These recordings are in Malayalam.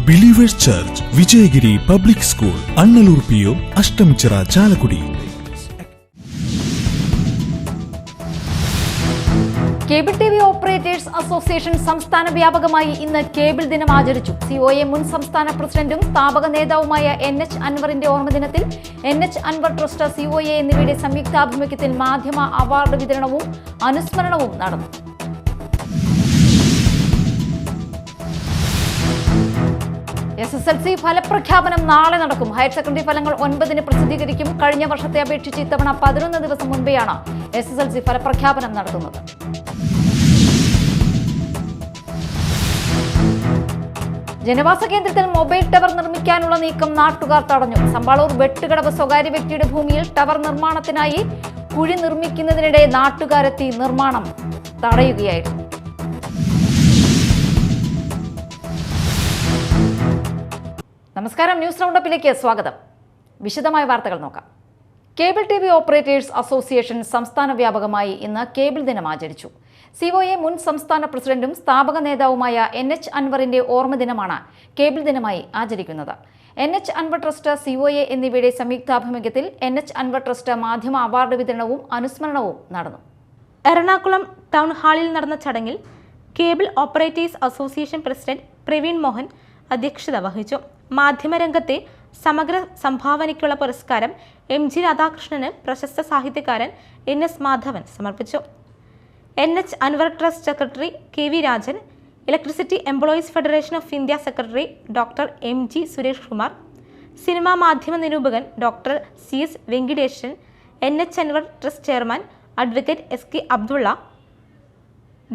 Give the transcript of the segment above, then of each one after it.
Believers church, Vijayagiri public school, Annallur PO, Ashtamichira, Chalakudy. Cable TV operators association സംസ്ഥാന വ്യാപകമായി ഇന്ന് കേബിൾ ദിനം ആചരിച്ചു. COA മുൻ സംസ്ഥാന പ്രസിഡന്റും സ്ഥാപക നേതാവുമായ NH അൻവറിന്റെ ഓർമ്മദിനത്തിൽ NH അൻവർ ട്രസ്റ്റ്, COA എന്നിവയുടെ സംയുക്താഭിമുഖ്യത്തിൽ മാധ്യമ അവാർഡ് വിതരണവും അനുസ്മരണവും നടന്നു. SSLC ഫലപ്രഖ്യാപനം നാളെ നടക്കും. ഹയർ സെക്കൻഡറി ഫലങ്ങൾ 9-ന് പ്രസിദ്ധീകരിക്കും. കഴിഞ്ഞ വർഷത്തെ അപേക്ഷിച്ച് ഇത്തവണ 11 ദിവസം മുൻപെയാണ് SSLC ഫലപ്രഖ്യാപനം നടത്തുന്നത്. ജനവാസ കേന്ദ്രത്തിൽ മൊബൈൽ ടവർ നിർമ്മിക്കാനുള്ള നീക്കം നാട്ടുകാർ തടഞ്ഞു. സമ്പാളൂർ വെട്ടുകടവ് സ്വകാര്യ വ്യക്തിയുടെ ഭൂമിയിൽ ടവർ നിർമ്മാണത്തിനായി കുഴി നിർമ്മിക്കുന്നതിനിടെ നാട്ടുകാരെത്തി നിർമ്മാണം തടയുകയായിരുന്നു. നമസ്കാരം, ന്യൂസ് റൗണ്ടപ്പിലേക്ക് സ്വാഗതം. വിശദമായ വാർത്തകൾ നോക്കാം. കേബിൾ TV ഓപ്പറേറ്റേഴ്സ് അസോസിയേഷൻ സംസ്ഥാന വ്യാപകമായി ഇന്ന് കേബിൾ ദിനം ആചരിച്ചു. COA മുൻ സംസ്ഥാന പ്രസിഡന്റും സ്ഥാപക നേതാവുമായ NH അൻവറിന്റെ ഓർമ്മദിനമാണ് കേബിൾ ദിനമായി ആചരിക്കുന്നത്. NH അൻവർ ട്രസ്റ്റ്, COA എന്നിവയുടെ സംയുക്താഭിമുഖ്യത്തിൽ NH അൻവർ ട്രസ്റ്റ് മാധ്യമ അവാർഡ് വിതരണവും അനുസ്മരണവും നടന്നു. എറണാകുളം ടൗൺ ഹാളിൽ നടന്ന ചടങ്ങിൽ cable operators association president Praveen Mohan അധ്യക്ഷത വഹിച്ചു. മാധ്യമരംഗത്തെ സമഗ്ര സംഭാവനയ്ക്കുള്ള പുരസ്കാരം MG രാധാകൃഷ്ണന് പ്രശസ്ത സാഹിത്യകാരൻ NS മാധവൻ സമർപ്പിച്ചു. NH Anwar trust secretary KV Rajan, electricity employees federation of India secretary doctor MG Suresh Kumar, cinema മാധ്യമ നിരൂപകൻ doctor CS Venkiteshan, NH Anwar trust chairman advocate SK Abdulla,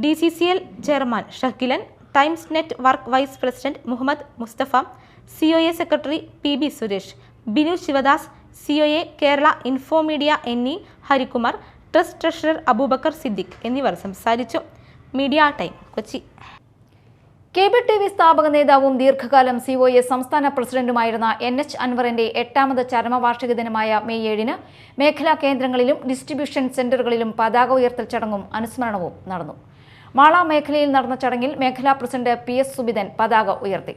DCCL chairman Shakkilan, Times network vice president Muhammad Mustafa, COA secretary PB Suresh, Binu Sivadas, COA Kerala Infomedia NE Harikumar, trust treasurer Abubacker Siddique എന്നിവർ സംസാരിച്ചു. Media time, Kochi. Cable TV സ്ഥാപക നേതാവും ദീർഘകാലം COA സംസ്ഥാന പ്രസിഡന്റുമായിരുന്ന NH അൻവറിന്റെ 8ാമത് ചരമവാർഷിക ദിനമായ മെയ് 7-ന് മേഖലാ കേന്ദ്രങ്ങളിലും ഡിസ്ട്രിബ്യൂഷൻ സെന്ററുകളിലും പതാക ഉയർത്തൽ ചടങ്ങും അനുസ്മരണവും നടന്നു. മാള മേഖലയിൽ നടന്ന ചടങ്ങിൽ മേഖലാ പ്രസിഡന്റ് PS സുബിതൻ പതാക ഉയർത്തി.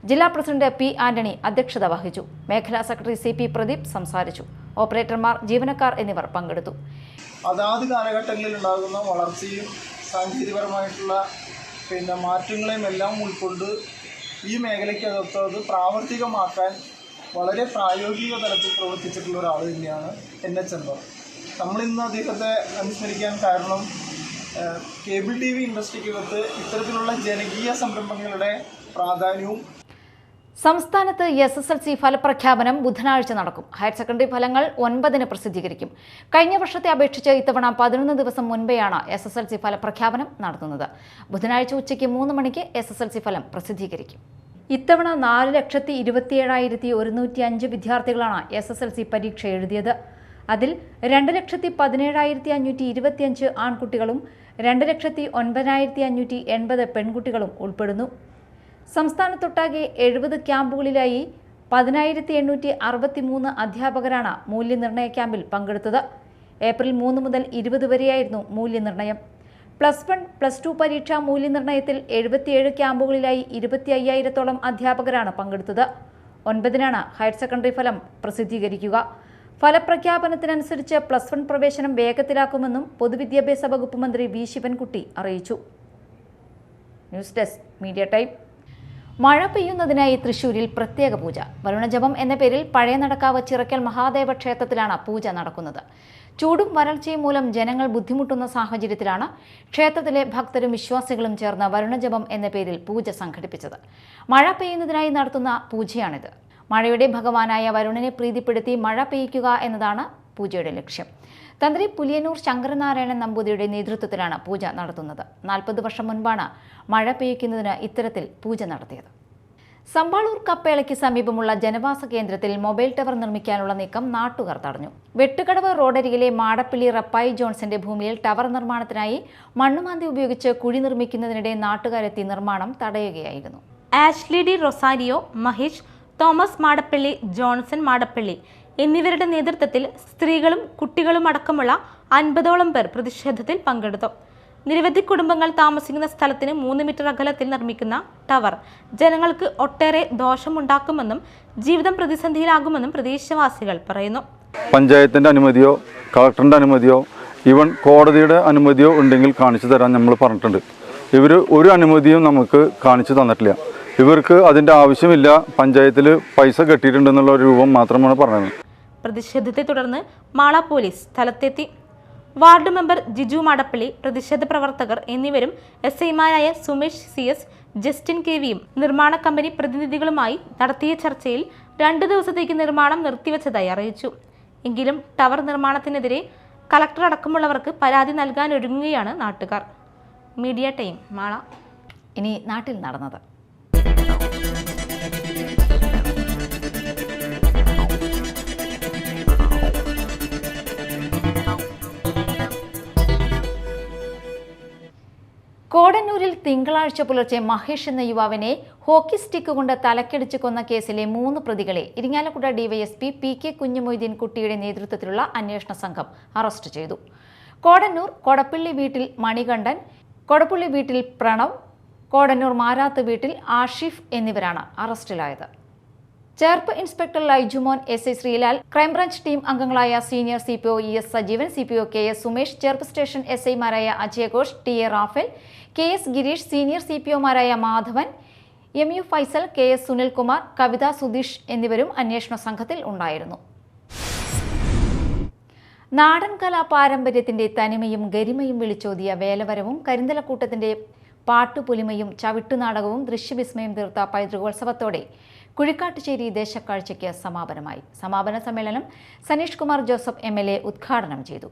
ജില്ലാ പ്രസിഡന്റ് P ആന്റണി അധ്യക്ഷത വഹിച്ചു. മേഖലാ സെക്രട്ടറി CP പ്രദീപ് സംസാരിച്ചു. ഓപ്പറേറ്റർമാർ, ജീവനക്കാർ എന്നിവർ പങ്കെടുത്തു. അതാത് കാലഘട്ടങ്ങളിൽ ഉണ്ടാകുന്ന വളർച്ചയും സാങ്കേതികപരമായിട്ടുള്ള മാറ്റങ്ങളെയും എല്ലാം ഉൾക്കൊണ്ട് ഈ മേഖലയ്ക്കകത്ത് അത് പ്രാവർത്തികമാക്കാൻ വളരെ പ്രായോഗിക തലത്തിൽ പ്രവർത്തിച്ചിട്ടുള്ള ഒരാൾ തന്നെയാണ് NH അൻവർ. നമ്മളിന്ന് അദ്ദേഹത്തെ അനുസ്മരിക്കാൻ കാരണം കേബിൾ TV ഇൻഡസ്ട്രിക്കകത്ത് ഇത്തരത്തിലുള്ള ജനകീയ സംരംഭങ്ങളുടെ പ്രാധാന്യവും. സംസ്ഥാനത്ത് SSLC ഫലപ്രഖ്യാപനം ബുധനാഴ്ച നടക്കും. ഹയർ സെക്കൻഡറി ഫലങ്ങൾ 9-ന് പ്രസിദ്ധീകരിക്കും. കഴിഞ്ഞ വർഷത്തെ അപേക്ഷിച്ച് ഇത്തവണ 11 ദിവസം മുൻപെയാണ് SSLC ഫലപ്രഖ്യാപനം നടത്തുന്നത്. ബുധനാഴ്ച ഉച്ചയ്ക്ക് 3 മണിക്ക് SSLC ഫലം പ്രസിദ്ധീകരിക്കും. ഇത്തവണ 4,27,105 വിദ്യാർത്ഥികളാണ് SSLC പരീക്ഷ എഴുതിയത്. അതിൽ 2,17,525 ആൺകുട്ടികളും 2,09,580 പെൺകുട്ടികളും ഉൾപ്പെടുന്നു. സംസ്ഥാനത്തൊട്ടാകെ 70 ക്യാമ്പുകളിലായി 10,863 അധ്യാപകരാണ് മൂല്യനിർണ്ണയ ക്യാമ്പിൽ പങ്കെടുത്തത്. ഏപ്രിൽ 3 മുതൽ 20 വരെയായിരുന്നു മൂല്യനിർണ്ണയം. +1, +2 പരീക്ഷാ മൂല്യനിർണ്ണയത്തിൽ 77 ക്യാമ്പുകളിലായി 25,000-ഓളം അധ്യാപകരാണ് പങ്കെടുത്തത്. 9-നാണ് ഹയർ സെക്കൻഡറി ഫലം പ്രസിദ്ധീകരിക്കുക. ഫലപ്രഖ്യാപനത്തിനനുസരിച്ച് +1 പ്രവേശനം വേഗത്തിലാക്കുമെന്നും പൊതുവിദ്യാഭ്യാസ വകുപ്പ് മന്ത്രി V ശിവൻകുട്ടി അറിയിച്ചു. News desk, media time. മഴ പെയ്യുന്നതിനായി തൃശൂരിൽ പ്രത്യേക പൂജ. വരുണജപം എന്ന പേരിൽ പഴയ നടക്കാവ് ചിറക്കൽ മഹാദേവ ക്ഷേത്രത്തിലാണ് പൂജ നടക്കുന്നത്. ചൂടും വരൾച്ചയും മൂലം ജനങ്ങൾ ബുദ്ധിമുട്ടുന്ന സാഹചര്യത്തിലാണ് ക്ഷേത്രത്തിലെ ഭക്തരും വിശ്വാസികളും ചേർന്ന് വരുണജപം എന്ന പേരിൽ പൂജ സംഘടിപ്പിച്ചത്. മഴ പെയ്യുന്നതിനായി നടത്തുന്ന പൂജയാണിത്. മഴയുടെ ഭഗവാനായ വരുണനെ പ്രീതിപ്പെടുത്തി മഴ പെയ്യിക്കുക എന്നതാണ് പൂജയുടെ ലക്ഷ്യം. തന്ത്രി പുലിയന്നൂർ ശങ്കരനാരായണൻ നമ്പൂതിരിയുടെ നേതൃത്വത്തിലാണ് പൂജ നടത്തുന്നത്. 40 വർഷം മുൻപാണ് മഴ പെയ്യിക്കുന്നതിന് ഇത്തരത്തിൽ പൂജ നടത്തിയത്. സമ്പാളൂർ കപ്പേളയ്ക്ക് സമീപമുള്ള ജനവാസ കേന്ദ്രത്തിൽ മൊബൈൽ ടവർ നിർമ്മിക്കാനുള്ള നീക്കം നാട്ടുകാർ തടഞ്ഞു. വെട്ടുകടവ് റോഡരികിലെ മാടപ്പള്ളി റപ്പായി ജോൺസന്റെ ഭൂമിയിൽ ടവർ നിർമ്മാണത്തിനായി മണ്ണുമാന്തി ഉപയോഗിച്ച് കുഴി നിർമ്മിക്കുന്നതിനിടെ നാട്ടുകാരെത്തി നിർമ്മാണം തടയുകയായിരുന്നു. Ashley D Rosario, Mahesh, Thomas Madappally, Johnson Madappally എന്നിവരുടെ നേതൃത്വത്തിൽ സ്ത്രീകളും കുട്ടികളും അടക്കമുള്ള 50ഓളം പേർ പ്രതിഷേധത്തിൽ പങ്കെടുത്തു. നിരവധി കുടുംബങ്ങൾ താമസിക്കുന്ന സ്ഥലത്തിന് 3 മീറ്റർ അകലത്തിൽ നിർമ്മിക്കുന്ന ടവർ ജനങ്ങൾക്ക് ഒട്ടേറെ ദോഷമുണ്ടാക്കുമെന്നും ജീവിതം പ്രതിസന്ധിയിലാകുമെന്നും പ്രദേശവാസികൾ പറയുന്നു. പഞ്ചായത്തിൻ്റെ അനുമതിയോ കളക്ടറിൻ്റെ അനുമതിയോ ഈവൻ കോടതിയുടെ അനുമതിയോ ഉണ്ടെങ്കിൽ കാണിച്ചു തരാൻ നമ്മൾ പറഞ്ഞിട്ടുണ്ട്. ഇവർ ഒരു അനുമതിയും നമുക്ക് കാണിച്ചു തന്നിട്ടില്ല. ഇവർക്ക് അതിൻ്റെ ആവശ്യമില്ല, പഞ്ചായത്തിൽ പൈസ കെട്ടിയിട്ടുണ്ടെന്നുള്ള ഒരു രൂപം മാത്രമാണ് പറഞ്ഞത്. പ്രതിഷേധത്തെ തുടർന്ന് മാള പോലീസ് സ്ഥലത്തെത്തി. വാർഡ് മെമ്പർ ജിജു മാടപ്പള്ളി, പ്രതിഷേധ പ്രവർത്തകർ എന്നിവരും SIമാരായ സുമേഷ് CS, ജസ്റ്റിൻ KVയും നിർമ്മാണ കമ്പനി പ്രതിനിധികളുമായി നടത്തിയ ചർച്ചയിൽ 2 ദിവസത്തേക്ക് നിർമ്മാണം നിർത്തിവെച്ചതായി അറിയിച്ചു. എങ്കിലും ടവർ നിർമ്മാണത്തിനെതിരെ കളക്ടർ അടക്കമുള്ളവർക്ക് പരാതി നൽകാനൊരുങ്ങുകയാണ് നാട്ടുകാർ. Media time Mala. ഇനി നാട്ടിൽ നടന്നത്. കോടന്നൂരിൽ തിങ്കളാഴ്ച പുലർച്ചെ മഹേഷ് എന്ന യുവാവിനെ ഹോക്കി സ്റ്റിക്ക് കൊണ്ട് തലക്കടിച്ച് കൊന്ന കേസിലെ 3 പ്രതികളെ ഇരിങ്ങാലക്കുട DYSP PK കുഞ്ഞുമൊയ്തീൻ കുട്ടിയുടെ നേതൃത്വത്തിലുള്ള അന്വേഷണ സംഘം അറസ്റ്റ് ചെയ്തു. കോടന്നൂർ കൊടപ്പള്ളി വീട്ടിൽ മണികണ്ഠൻ, കൊടപ്പള്ളി വീട്ടിൽ പ്രണവ്, കോടന്നൂർ മാരാത്ത് വീട്ടിൽ ആഷിഫ് എന്നിവരാണ് അറസ്റ്റിലായത്. Cherpu inspector Laijumon, SI Sreelal, crime branch team അംഗങ്ങളായ senior CPO ES Sajeevan, CPO KS Sumesh, Cherpu station SIമാരായ അജയഘോഷ്, TA Raphael, KS Gireesh, senior CPOമാരായ മാധവൻ, MU ഫൈസൽ, KS സുനിൽകുമാർ, കവിത സുധീഷ് എന്നിവരും അന്വേഷണ സംഘത്തിൽ ഉണ്ടായിരുന്നു. നാടൻ കലാ പാരമ്പര്യത്തിന്റെ തനിമയും ഗരിമയും വിളിച്ചോതിയ വേലവരവും കരിന്തലക്കൂട്ടത്തിന്റെ പാട്ടുപുലിമയും ചവിട്ടുനാടകവും ദൃശ്യവിസ്മയം തീർത്ത പൈതൃകോത്സവത്തോടെ കുഴിക്കാട്ടുശ്ശേരി ദേശക്കാഴ്ചയ്ക്ക് സമാപനമായി. സമാപന സമ്മേളനം സനീഷ് കുമാർ ജോസഫ് MLA ഉദ്ഘാടനം ചെയ്തു.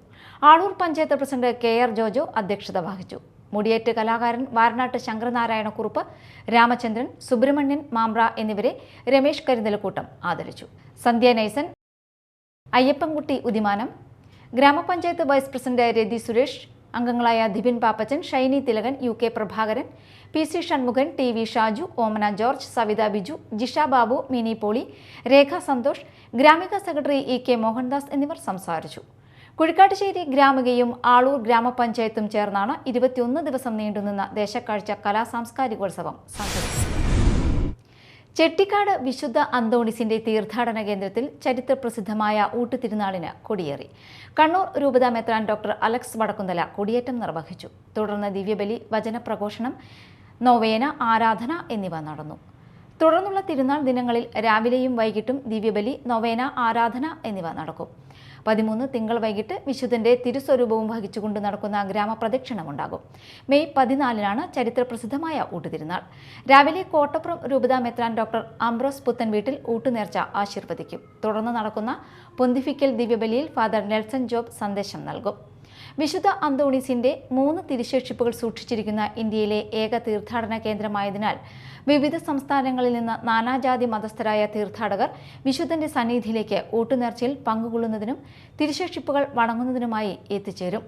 ആളൂർ പഞ്ചായത്ത് പ്രസിഡന്റ് KR ജോജോ അധ്യക്ഷത വഹിച്ചു. മുടിയേറ്റ് കലാകാരൻ വാരനാട്ട് ശങ്കരനാരായണക്കുറുപ്പ്, രാമചന്ദ്രൻ, സുബ്രഹ്മണ്യൻ മാമ്പ്ര എന്നിവരെ രമേശ് കരിന്തലക്കൂട്ടം ആദരിച്ചു. സന്ധ്യ നൈസൻ, അയ്യപ്പൻകുട്ടി ഉദിമാനം, ഗ്രാമപഞ്ചായത്ത് വൈസ് പ്രസിഡന്റ് രതി സുരേഷ്, അംഗങ്ങളായ Dibin Pappachan, Shiny Thilakan, UK Prabhakaran, PC Shanmukhan, TV Shaju, Omana George, Savitha Biju, Jisha Babu, Mini Poly, Rekha Santhosh, Gramika secretary EK Mohandas എന്നിവർ സംസാരിച്ചു. കുഴിക്കാട്ടുശ്ശേരി ഗ്രാമികയും ആളൂർ ഗ്രാമപഞ്ചായത്തും ചേർന്നാണ് 21 ദിവസം നീണ്ടുനിന്ന ദേശക്കാഴ്ച കലാസാംസ്കാരികോത്സവം സംഘടിപ്പിച്ചത്. ചെട്ടിക്കാട് വിശുദ്ധ അന്തോണിസിന്റെ തീർത്ഥാടന കേന്ദ്രത്തിൽ ചരിത്രപ്രസിദ്ധമായ ഊട്ടുതിരുനാളിന് കൊടിയേറി. കണ്ണൂർ രൂപതാ മെത്രാൻ ഡോക്ടർ അലക്സ് വടക്കുന്തല കൊടിയേറ്റം നിർവഹിച്ചു. തുടർന്ന് ദിവ്യബലി, വചനപ്രഘോഷണം, നൊവേന, ആരാധന എന്നിവ നടന്നു. തുടർന്നുള്ള തിരുനാൾ ദിനങ്ങളിൽ രാവിലെയും വൈകിട്ടും ദിവ്യബലി, നൊവേന, ആരാധന എന്നിവ നടക്കും. 13 തിങ്കൾ വൈകിട്ട് വിശുദ്ധന്റെ തിരുസ്വരൂപവും വഹിച്ചുകൊണ്ട് നടക്കുന്ന ഗ്രാമപ്രദക്ഷിണമുണ്ടാകും. മെയ് 14 ചരിത്രപ്രസിദ്ധമായ ഊട്ടുതിരുനാൾ. രാവിലെ കോട്ടപ്പുറം രൂപതാ മെത്രാൻ ഡോക്ടർ അംബ്രോസ് പുത്തൻ വീട്ടിൽ ഊട്ടുനേർച്ച ആശീർവദിക്കും. തുടർന്ന് നടക്കുന്ന പൊന്തിഫിക്കൽ ദിവ്യബലിയിൽ ഫാദർ നെൽസൺ ജോബ് സന്ദേശം നൽകും. വിശുദ്ധ അന്തോണീസിന്റെ 3 തിരുശേഷിപ്പുകൾ സൂക്ഷിച്ചിരിക്കുന്ന ഇന്ത്യയിലെ ഏക തീർത്ഥാടന കേന്ദ്രമായതിനാൽ വിവിധ സംസ്ഥാനങ്ങളിൽ നിന്ന് നാനാജാതി മതസ്ഥരായ തീർത്ഥാടകർ വിശുദ്ധന്റെ സന്നിധിയിലേക്ക് ഊട്ടുനേർച്ചയിൽ പങ്കുകൊള്ളുന്നതിനും തിരുശേഷിപ്പുകൾ വണങ്ങുന്നതിനുമായി എത്തിച്ചേരും.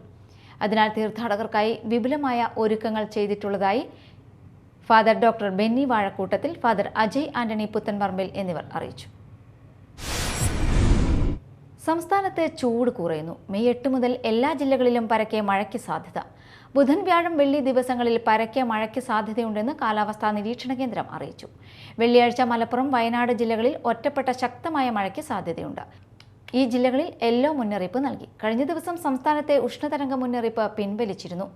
അതിനാൽ തീർത്ഥാടകർക്കായി വിപുലമായ ഒരുക്കങ്ങൾ ചെയ്തിട്ടുള്ളതായി father doctor Benny Vazhakoottathil, father Ajay Antony Puthenparambil എന്നിവർ അറിയിച്ചു. സംസ്ഥാനത്ത് ചൂട് കുറയുന്നു. മെയ് 8 മുതൽ എല്ലാ ജില്ലകളിലും പരക്കെ മഴയ്ക്ക് സാധ്യത. ബുധൻ, വ്യാഴം, വെള്ളി ദിവസങ്ങളിൽ പരക്കെ മഴയ്ക്ക് സാധ്യതയുണ്ടെന്ന് കാലാവസ്ഥാ നിരീക്ഷണ കേന്ദ്രം അറിയിച്ചു. വെള്ളിയാഴ്ച മലപ്പുറം, വയനാട് ജില്ലകളിൽ ഒറ്റപ്പെട്ട ശക്തമായ മഴയ്ക്ക് സാധ്യതയുണ്ട്. ഈ ജില്ലകളിൽ യെല്ലോ മുന്നറിയിപ്പ് നൽകി. കഴിഞ്ഞ ദിവസം സംസ്ഥാനത്തെ ഉഷ്ണതരംഗ മുന്നറിയിപ്പ് പിൻവലിച്ചിരുന്നു.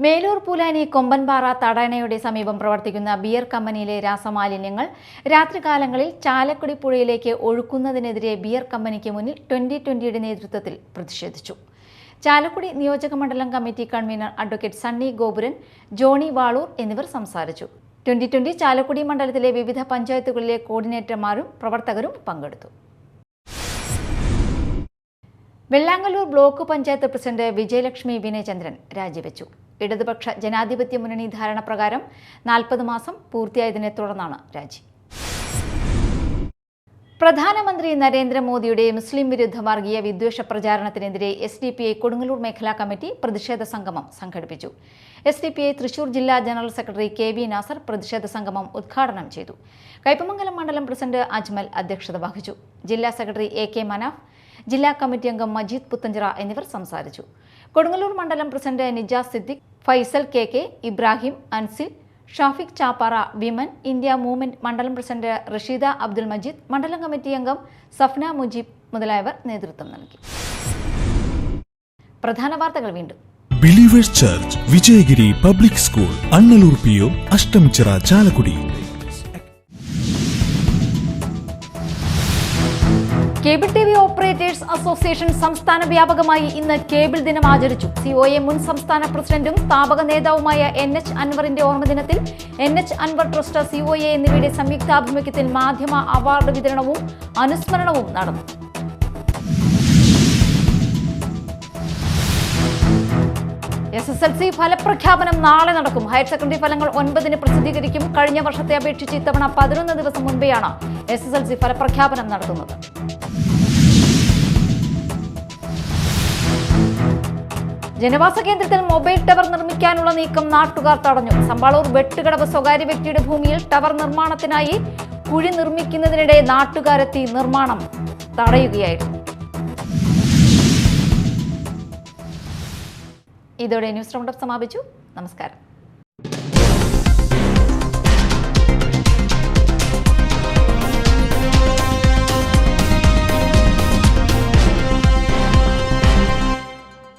മേലൂർ പൂലാനി കൊമ്പൻപാറ തടയണയുടെ സമീപം പ്രവർത്തിക്കുന്ന ബിയർ കമ്പനിയിലെ രാസമാലിന്യങ്ങൾ രാത്രികാലങ്ങളിൽ ചാലക്കുടി പുഴയിലേക്ക് ഒഴുക്കുന്നതിനെതിരെ ബിയർ കമ്പനിക്ക് മുന്നിൽ 2020യുടെ നേതൃത്വത്തിൽ പ്രതിഷേധിച്ചു. ചാലക്കുടി നിയോജക മണ്ഡലം committee convener advocate Sunny Gopuran, Johny Valoor എന്നിവർ സംസാരിച്ചു. 2020 ചാലക്കുടി മണ്ഡലത്തിലെ വിവിധ പഞ്ചായത്തുകളിലെ കോർഡിനേറ്റർമാരും പ്രവർത്തകരും പങ്കെടുത്തു. വെള്ളാങ്കല്ലൂർ ബ്ലോക്ക് പഞ്ചായത്ത് പ്രസിഡന്റ് വിജയലക്ഷ്മി വിനയചന്ദ്രൻ രാജിവെച്ചു. ഇടതുപക്ഷ ജനാധിപത്യ മുന്നണി ധാരണ പ്രകാരം 40 മാസം പൂർത്തിയായതിനെ തുടർന്നാണ് രാജി. പ്രധാനമന്ത്രി നരേന്ദ്രമോദിയുടെ മുസ്ലിം വിരുദ്ധ വർഗീയ വിദ്വേഷ പ്രചാരണത്തിനെതിരെ SDPI കൊടുങ്ങല്ലൂർ മേഖലാ കമ്മിറ്റി പ്രതിഷേധ സംഗമം സംഘടിപ്പിച്ചു. SDPI തൃശൂർ ജില്ലാ ജനറൽ സെക്രട്ടറി KV നാസർ പ്രതിഷേധ സംഗമം ഉദ്ഘാടനം ചെയ്തു. കയ്പമംഗലം മണ്ഡലം പ്രസിഡന്റ് അജ്മൽ അധ്യക്ഷത വഹിച്ചു. ജില്ലാ സെക്രട്ടറി AK മനാഫ്, ജില്ലാ കമ്മിറ്റി അംഗം മജീദ് പുത്തഞ്ചിറ എന്നിവർ സംസാരിച്ചു. കൊടുങ്ങല്ലൂർ മണ്ഡലം president Nijas Siddique, Faisal KK, Ibrahim, Ansil, Shafiq Chappara, women, India movement മണ്ഡലം പ്രസിഡന്റ് റഷീദ അബ്ദുൽ മജീദ്, മണ്ഡലം കമ്മിറ്റി അംഗം സഫ്ന മുജീബ് മുതലായവർ നേതൃത്വം നൽകി. പ്രധാന വാർത്തകൾ വീണ്ടും. Believers church, Vijayagiri public school, Annallur PO, Ashtamichira, Chalakudy. Cable TV operators association സംസ്ഥാന വ്യാപകമായി ഇന്ന് കേബിൾ ദിനം ആചരിച്ചു. COA മുൻ സംസ്ഥാന പ്രസിഡന്റും സ്ഥാപക നേതാവുമായ NH അൻവറിന്റെ ഓർമ്മദിനത്തിൽ NH അൻവർ ട്രസ്റ്റ്, COA എന്നിവയുടെ സംയുക്താഭിമുഖ്യത്തിൽ മാധ്യമ അവാർഡ് വിതരണവും അനുസ്മരണവും നടന്നു. SSLC ഫലപ്രഖ്യാപനം നാളെ നടക്കും. ഹയർ സെക്കൻഡറി ഫലങ്ങൾ 9-ന് പ്രസിദ്ധീകരിക്കും. കഴിഞ്ഞ വർഷത്തെ അപേക്ഷിച്ച് ഇത്തവണ 11 ദിവസം മുൻപെയാണ് SSLC ഫലപ്രഖ്യാപനം നടത്തുന്നത്. ജനവാസ കേന്ദ്രത്തിൽ മൊബൈൽ ടവർ നിർമ്മിക്കാനുള്ള നീക്കം നാട്ടുകാർ തടഞ്ഞു. സമ്പാളൂർ വെട്ടുകടവ് സ്വകാര്യ വ്യക്തിയുടെ ഭൂമിയിൽ ടവർ നിർമ്മാണത്തിനായി കുഴി നിർമ്മിക്കുന്നതിനിടെ നാട്ടുകാരെത്തി നിർമ്മാണം തടയുകയായിരുന്നു. ഇതോടെ ന്യൂസ് റൗണ്ടപ്പ് സമാപിച്ചു. നമസ്കാരം.